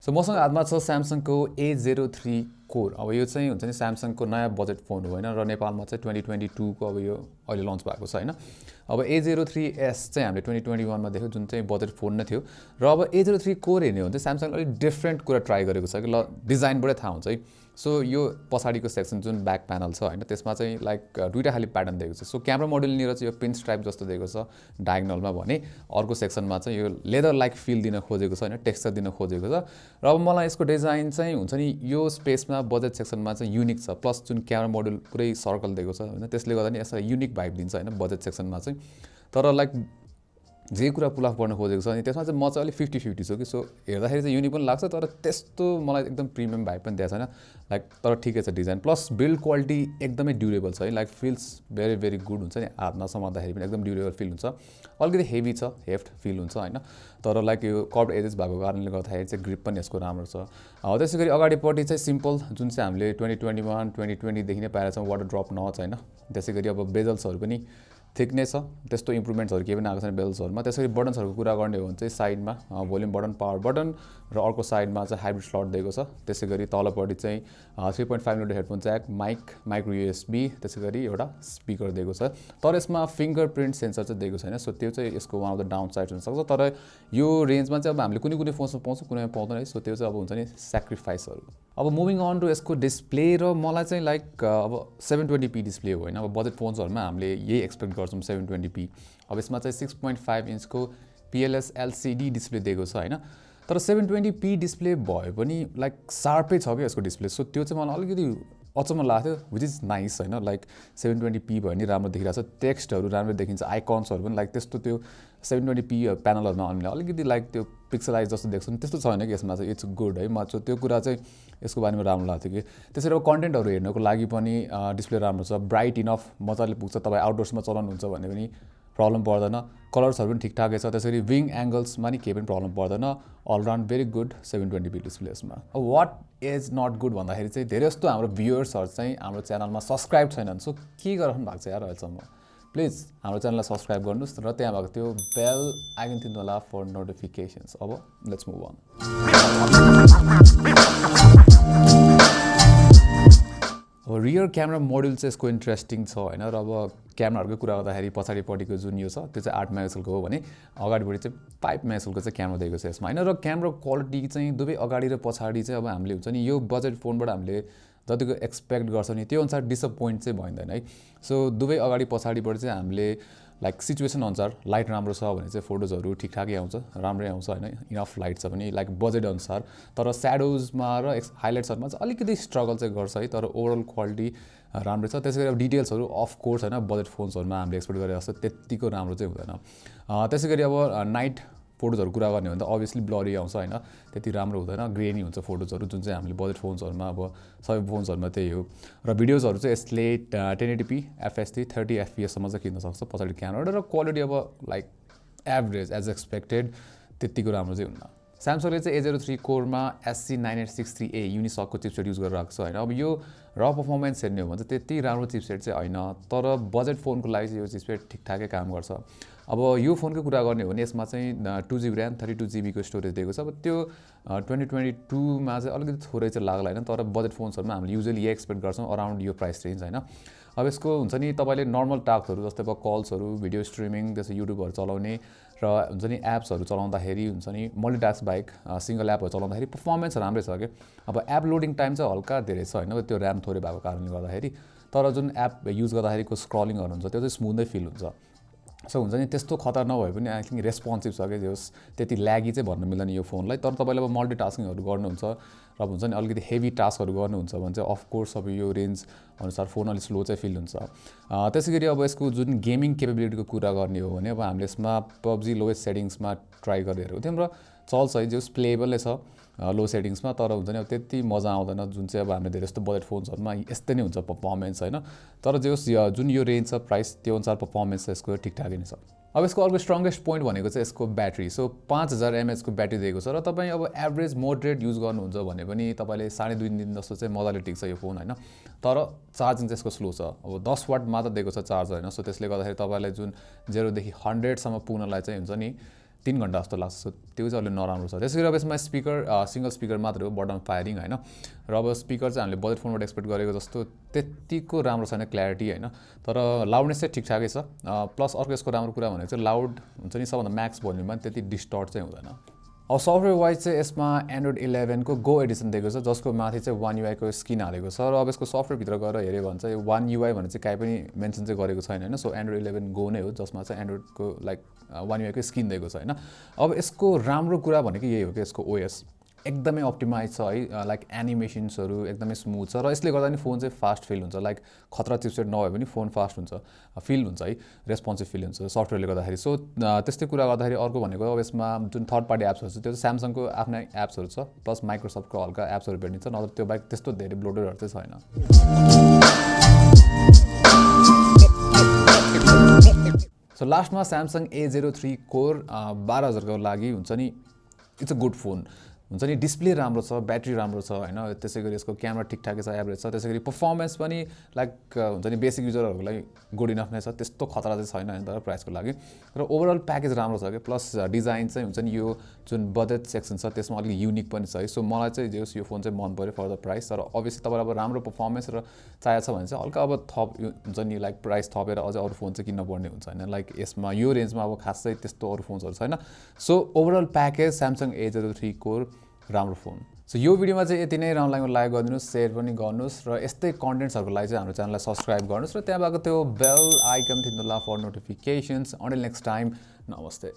So मसँग हातमा छ Samsungको A03 Core। अब यो चाहिँ हुन्छ नि Samsungको नयाँ बजेट फोन हो हैन र नेपालमा चाहिँ 2022 को अब यो अहिले लन्च भएको छ हैन। अब A03s चाहिँ हामीले 2021 मा देख्यौ जुन चाहिँ बजेट फोन नै थियो र अब A03 Core हेर्ने हो भने चाहिँ Samsungले अलि डिफरेन्ट कुरा ट्राई गरेको छ कि ल डिजाइनबाटै थाहा हुन्छ है। सो यो पछाडीको सेक्सन जुन ब्याक प्यानल छ हैन त्यसमा चाहिँ लाइक दुईटा खाली प्याटर्न दिएको छ। सो क्यामेरा मोड्युलनिर चाहिँ यो पिन स्ट्राइप जस्तो दिएको छ डायगोनलमा भने अर्को सेक्सनमा चाहिँ यो लेदर लाइक फिल दिन खोजेको छ हैन, टेक्सचर दिन खोजेको छ। र अब मलाई यसको डिजाइन चाहिँ हुन्छ नि यो स्पेसमा बजेट सेक्सनमा चाहिँ युनिक छ प्लस जुन क्यामेरा मोड्युल पुरै सर्कल दिएको छ हैन त्यसले गर्दा नि यसलाई युनिक भाइब दिन्छ हैन बजेट सेक्सनमा चाहिँ। तर लाइक जे कुरा पुल अफ गर्न खोजेको छ अनि त्यसमा चाहिँ म चाहिँ अलि 50-50 छु कि सो हेर्दाखेरि चाहिँ युनिक पनि लाग्छ तर त्यस्तो मलाई एकदम प्रिमियम भाइब पनि दिएको छैन लाइक तर ठिकै छ डिजाइन प्लस बिल्ड क्वालिटी एकदमै ड्युरेबल छ है लाइक फिल्स भेरी गुड हुन्छ नि हातमा समात्दाखेरि पनि एकदम ड्युरेबल फिल हुन्छ। अलिकति हेभी छ हेफ्ट फिल हुन्छ हैन तर लाइक यो कर्भ एजेस भएको कारणले गर्दाखेरि चाहिँ ग्रिप पनि यसको राम्रो छ। त्यसैगरी अगाडिपट्टि चाहिँ सिम्पल जुन चाहिँ हामीले 2021 2020 देखि नै पाएको छौँ वाटर ड्रप नच हैन। त्यसैगरी अब बेजल्सहरू पनि ठिक नै छ त्यस्तो इम्प्रुभमेन्ट्सहरू केही पनि आएको छैन बेजल्सहरूमा। त्यसैगरी बटन्सहरूको कुरा गर्ने हो भने चाहिँ साइडमा भोल्युम बटन पावर बटन र अर्को साइडमा चाहिँ हाइब्रिड स्लट दिएको छ। त्यसैगरी तलपट्टि चाहिँ 3.5mm headphone jack micro USB त्यसैगरी एउटा स्पिकर दिएको छ तर यसमा फिङ्गरप्रिन्ट सेन्सर चाहिँ दिएको छैन। सो त्यो चाहिँ यसको one of the down side हुनसक्छ तर यो रेन्जमा चाहिँ अब हामीले कुनै फोन्समा पाउँछौँ कुनैमा पाउँदैन है। सो त्यो चाहिँ अब हुन्छ नि स्याक्रिफाइसहरू। अब मुभिङ अन टु यसको डिस्प्ले र मलाई चाहिँ लाइक अब 720p डिस्प्ले हो हैन। अब बजेट फोन्सहरूमा हामीले यही एक्सपेक्ट गर्छौँ 720p। अब यसमा चाहिँ 6.5 इन्चको PLS LCD डिस्प्ले दिएको छ हैन तर 720p डिस्प्ले भए पनि लाइक सार्पै छ क्या यसको डिस्प्ले। सो त्यो चाहिँ मलाई अलिकति अचम्म लाग्थ्यो विच इज नाइस हैन लाइक 720p भयो नि राम्रो देखिरहेको छ टेक्स्टहरू राम्रो देखिन्छ आइकन्सहरू पनि लाइक त्यस्तो त्यो 720p प्यानलहरूमा हामीले अलिकति लाइक त्यो पिक्सलाइज जस्तो देख्छौँ त्यस्तो छैन कि यसमा चाहिँ इट्स गुड है। म त्यो कुरा चाहिँ यसको बारेमा राम्रो लाग्थ्यो कि त्यसरी अब कन्टेन्टहरू हेर्नको लागि पनि डिस्प्ले राम्रो छ ब्राइट इनफ मजाले पुग्छ। तपाईँ आउटडोर्समा चलाउनुहुन्छ भने पनि प्रब्लम पर्दैन कलर्सहरू पनि ठिकठाकै छ। त्यसरी विङ एङ्गल्समा नि केही पनि प्रब्लम पर्दैन all-round very good 720p display यसमा। अब वाट इज नट गुड भन्दाखेरि चाहिँ धेरै जस्तो हाम्रो भ्युअर्सहरू चाहिँ हाम्रो च्यानलमा सब्सक्राइब छैनन्। सो के गरिरहनु भएको छ यार अहिलेसम्म प्लिज हाम्रो च्यानललाई सब्सक्राइब गर्नुहोस् र त्यहाँ भएको त्यो बेल आइकन थिच्नु होला फर नोटिफिकेसन्स। अब लेट्स मुभ अन। अब रियर क्यामेरा मोड्युल चाहिँ यसको इन्ट्रेस्टिङ छ हैन र अब क्यामेराहरूको कुरा गर्दाखेरि पछाडिपट्टिको जुन यो छ त्यो चाहिँ 8 मेगापिक्सलको हो भने अगाडिपट्टि चाहिँ 5 मेगापिक्सलको चाहिँ क्यामेरा दिएको छ यसमा हैन र क्यामेरा क्वालिटी चाहिँ दुवै अगाडि र पछाडि चाहिँ अब हामीले हुन्छ नि यो बजेट फोनबाट हामीले जतिको एक्सपेक्ट गर्छौँ नि त्यो अनुसार डिसअपोइन्ट चाहिँ भइँदैन है। सो दुवै अगाडि पछाडिबाट चाहिँ हामीले लाइक सिचुएसन अनुसार लाइट राम्रो छ भने चाहिँ फोटोजहरू ठिकठाकै आउँछ राम्रै आउँछ हैन इनफ लाइट छ भने लाइक बजेट अनुसार तर स्याडोजमा र हाइलाइट्सहरूमा चाहिँ अलिकति स्ट्रगल चाहिँ गर्छ है तर ओभरअल क्वालिटी राम्रै छ। त्यसै गरी अब डिटेल्सहरू अफ कोर्स हैन बजेट फोन्सहरूमा हामीले एक्सपेक्ट गरे जस्तो त्यतिको राम्रो चाहिँ हुँदैन। त्यसै गरी अब नाइट फोटोजहरू कुरा गर्ने हो भने त अभियसली ब्लरी आउँछ हैन त्यति राम्रो हुँदैन ग्रेनी हुन्छ फोटोजहरू जुन चाहिँ हामीले बजेट फोन्सहरूमा अब सबै फोन्सहरूमा त्यही हो। र भिडियोजहरू चाहिँ यसले 1080p FHD 30 FPS सम्म चाहिँ खिच्न सक्छ पछाडि क्यामेरा र क्वालिटी अब लाइक एभरेज एज एक्सपेक्टेड त्यतिको राम्रो चाहिँ हुन्न। Samsungले चाहिँ A03 korma SC9863A युनिसकको chipset use गरेर राखेको छ हैन। अब यो र पर्फर्मेन्स हेर्ने हो भने चाहिँ त्यति राम्रो चिपसेट चाहिँ हैन तर बजेट फोनको लागि चाहिँ यो चिपसेट ठिकठाकै काम गर्छ। अब यो फोनको कुरा गर्ने हो भने यसमा चाहिँ 2GB ऱ्याम 32GB को स्टोरेज दिएको छ। अब त्यो 2022 मा चाहिँ अलिकति थोरै चाहिँ लाग्ला हैन तर बजेट फोन्सहरूमा हामीले युजुअली यही एक्सपेक्ट गर्छौँ अराउन्ड यो प्राइस रेन्ज हैन। अब यसको हुन्छ नि तपाईँले नर्मल टास्कहरू जस्तै अब कल्सहरू भिडियो स्ट्रिमिङ त्यसै युट्युबहरू चलाउने र हुन्छ नि एप्सहरू चलाउँदाखेरि हुन्छ नि मल्टिटास्क बाहेक सिङ्गल एपहरू चलाउँदाखेरि पर्फर्मेन्स राम्रै छ क्या। अब एप लोडिङ टाइम चाहिँ हल्का धेरै छ हैन त्यो ऱ्याम थोरै भएको कारणले गर्दाखेरि तर जुन एप युज गर्दाखेरिको स्क्रलिङहरू हुन्छ त्यो चाहिँ स्मुथै फिल हुन्छ। सो हुन्छ नि त्यस्तो खतरा नभए पनि आई थिङ्क रेस्पोन्सिभ छ क्या होस् त्यति ल्यागी चाहिँ भन्नु मिल्दैन यो फोनलाई। तर तपाईँले अब मल्टिटास्किङहरू गर्नुहुन्छ र हुन्छ नि अलिकति हेभी टास्कहरू गर्नुहुन्छ भने चाहिँ अफकोर्स अब यो रेन्ज अनुसार फोन अलिक स्लो चाहिँ फिल हुन्छ। त्यसै गरी अब यसको जुन गेमिङ केपेबिलिटीको कुरा गर्ने हो भने अब हामीले यसमा PUBG लोएस्ट सेटिङ्समा ट्राई गरेर हेरेको थियौँ र चल्छ है जो प्लेएबलै छ लो सेटिङ्समा तर हुन्छ नि अब त्यति मजा आउँदैन जुन चाहिँ अब हामीले धेरै जस्तो बजेट फोन्सहरूमा यस्तै नै हुन्छ पर्फर्मेन्स हैन। तर जे होस् जुन यो रेन्ज छ प्राइस त्यो अनुसार पर्फर्मेन्स यसको ठिकठाकै नै छ। अब यसको अर्को स्ट्रङ्गेस्ट पोइन्ट भनेको चाहिँ यसको ब्याट्री। सो 5000 mAh को ब्याट्री दिएको छ र तपाईँ अब एभरेज मोडरेट युज गर्नुहुन्छ भने पनि तपाईँले 2.5 दिन जस्तो चाहिँ मजाले टिक्छ यो फोन हैन। तर चार्जिङ चाहिँ यसको स्लो छ अब 10 वाट मात्र दिएको छ चार्जर हैन। सो त्यसले गर्दाखेरि तपाईँलाई जुन 0 देखि 100 सम्म पुग्नलाई चाहिँ हुन्छ नि 3 घण्टा जस्तो लाग्छ त्यो चाहिँ अलि नराम्रो छ त्यसैगरी अब यसमा स्पिकर सिंगल स्पिकर मात्र हो बटन फायरिङ हैन र अब स्पिकर चाहिँ हामीले बजेट फोनबाट एक्सपेक्ट गरेको जस्तो त्यतिको राम्रो छैन क्ल्यारिटी हैन तर लाउडनेस चाहिँ ठिकठाकै छ प्लस अर्को यसको राम्रो कुरा भनेको चाहिँ लाउड हुन्छ नि सबभन्दा म्याक्स भोल्युममा त्यति डिस्टर्ट चाहिँ हुँदैन अब सफ्टवेयर वाइज चाहिँ यसमा एन्ड्रोइड 11 को गो एडिसन दिएको छ जसको माथि चाहिँ One UI को स्किन हालेको छ र अब यसको सफ्टवेयर भित्र गएर हेर्यो भने चाहिँ One UI भनेर चाहिँ काहीँ पनि मेन्सन चाहिँ गरेको छैन हैन सो एन्ड्रोइड 11 गो नै हो जसमा चाहिँ एन्ड्रोइडको लाइक One UI को स्किन दिएको छ हैन अब यसको राम्रो कुरा भनेको यही हो कि यसको ओएस एकदमै अप्टिमाइज छ है लाइक एनिमेसन्सहरु एकदमै स्मुथ छ र यसले गर्दा नि फोन चाहिँ फास्ट फिल हुन्छ लाइक खतरा चिपसेट नभए पनि फोन फास्ट हुन्छ फिल हुन्छ है रेस्पोन्सिभ फिल हुन्छ सफ्टवेयरले गर्दाखेरि सो त्यस्तै कुरा गर्दाखेरि अर्को भनेको अब यसमा जुन थर्ड पार्टी एप्सहरु छ त्यो चाहिँ Samsungको आफ्नै एप्सहरु छ प्लस माइक्रोसफ्टको हल्का एप्सहरु भेटिन्छ नत्र त्यो बाहेक त्यस्तो धेरै ब्लोटरहरु चाहिँ छैन सो लास्टमा Samsung A03 Core 12000 को लागि हुन्छ नि इट्स अ गुड फोन हुन्छ नि डिस्प्ले राम्रो छ ब्याट्री राम्रो छ हैन त्यसैगरी यसको क्यामेरा ठिकठाकै छ एभरेज छ त्यसैगरी परफर्मेन्स पनि लाइक हुन्छ नि बेसिक युजरहरुको लागि गुड इनफ नै छ त्यस्तो खतरा चाहिँ छैन हैन तर प्राइसको लागि र ओभरअल प्याकेज राम्रो छ के प्लस डिजाइन चाहिँ हुन्छ नि यो जुन बजेट सेक्सन छ त्यसमा अलि युनिक पनि छ है सो मलाई चाहिँ जेस यो फोन चाहिँ मन पर्यो फर द प्राइस तर obviously तपाईलाई अब राम्रो परफर्मेन्स र चाहिएको छ भने चाहिँ हल्का अब थप हुन्छ नि लाइक प्राइस थपेर अझै अरु फोन चाहिँ किन्न पर्ने हुन्छ हैन लाइक यसमा यो रेन्जमा अब खासै त्यस्तो अरु फोन्सहरु छैन so overall package Samsung A03 Core राम्रो फोन सो यो भिडियोमा चाहिँ यति नै राम्रो लाग्यो लाइक गरिदिनुस् शेयर पनि गर्नुस् र यस्तै कन्टेन्ट्सहरुको लागि चाहिँ हाम्रो च्यानललाई सब्स्क्राइब गर्नुस् र त्यहाँ भएको त्यो बेल आइकन थिच्नुला for notifications until next time नमस्ते